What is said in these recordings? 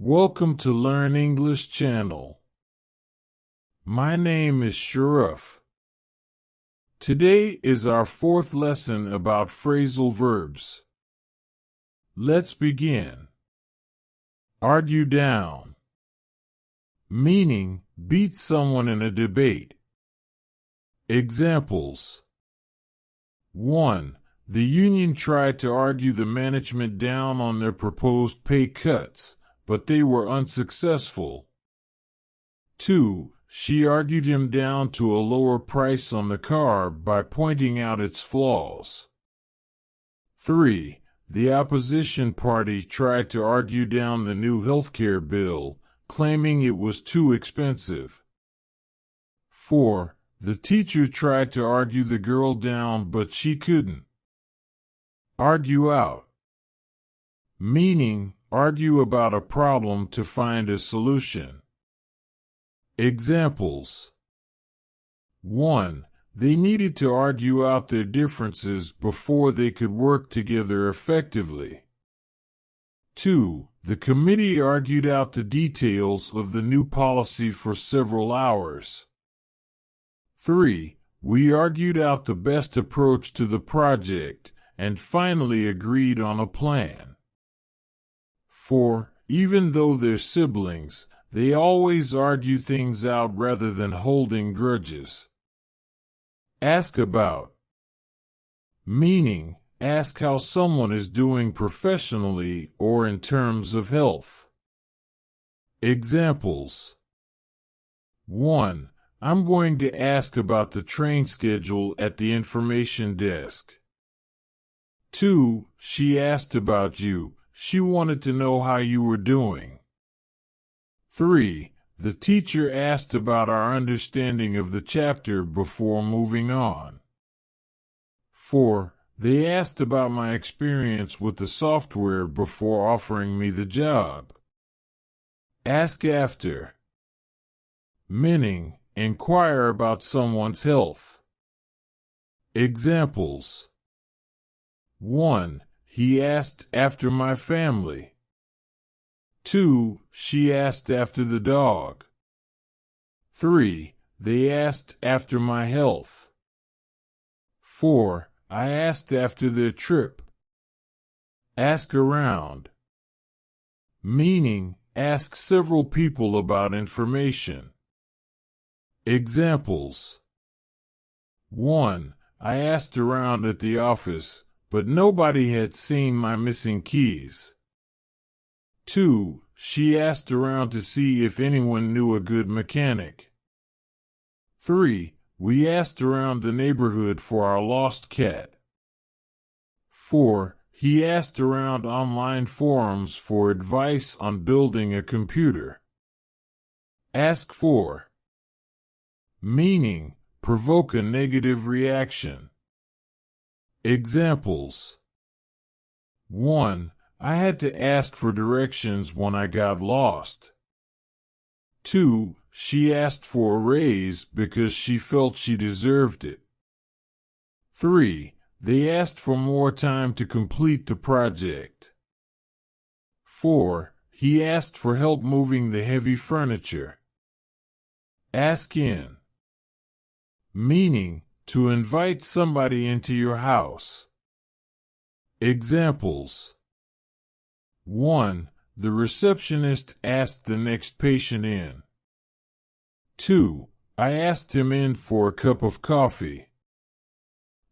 Welcome to Learn English channel. My name is Sharif. Today is our fourth lesson about phrasal verbs. Let's begin. Argue down. Meaning, beat someone in a debate. Examples. 1. The union tried to argue the management down on their proposed pay cuts, but they were unsuccessful. 2. She argued him down to a lower price on the car by pointing out its flaws. 3. The opposition party tried to argue down the new healthcare bill, claiming it was too expensive. 4. The teacher tried to argue the girl down, but she couldn't. Argue out. Meaning, argue about a problem to find a solution. Examples. 1. They needed to argue out their differences before they could work together effectively. 2. The committee argued out the details of the new policy for several hours. 3. We argued out the best approach to the project and finally agreed on a plan. 4. Even though they're siblings, they always argue things out rather than holding grudges. Ask about. Meaning, ask how someone is doing professionally or in terms of health. Examples. 1. I'm going to ask about the train schedule at the information desk. 2. She asked about you. She wanted to know how you were doing. 3. The teacher asked about our understanding of the chapter before moving on. 4. They asked about my experience with the software before offering me the job. Ask after. Meaning, inquire about someone's health. Examples. 1. He asked after my family. 2. She asked after the dog. 3. They asked after my health. 4. I asked after their trip. Ask around. Meaning, ask several people about information. Examples. 1. I asked around at the office, but nobody had seen my missing keys. 2. She asked around to see if anyone knew a good mechanic. 3. We asked around the neighborhood for our lost cat. 4. He asked around online forums for advice on building a computer. Ask for. Meaning, provoke a negative reaction. Examples. 1. I had to ask for directions when I got lost. 2. She asked for a raise because she felt she deserved it. 3. They asked for more time to complete the project. 4. He asked for help moving the heavy furniture. Ask in. Meaning, to invite somebody into your house. Examples. 1. The receptionist asked the next patient in. 2. I asked him in for a cup of coffee.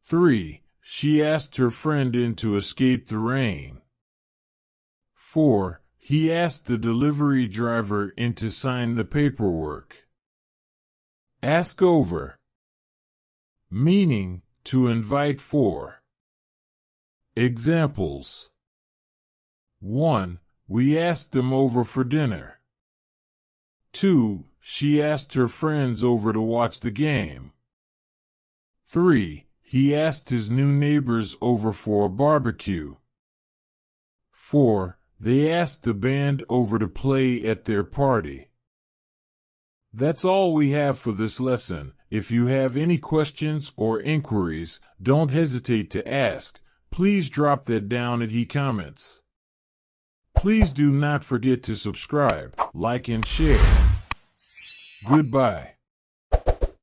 3. She asked her friend in to escape the rain. 4. He asked the delivery driver in to sign the paperwork. Ask over. Meaning, to invite for. Examples. 1. We asked them over for dinner. 2. She asked her friends over to watch the game. 3. He asked his new neighbors over for a barbecue. 4. They asked the band over to play at their party. That's all we have for this lesson. If you have any questions or inquiries, don't hesitate to ask. Please drop that down in the comments. Please do not forget to subscribe, like, and share. Goodbye.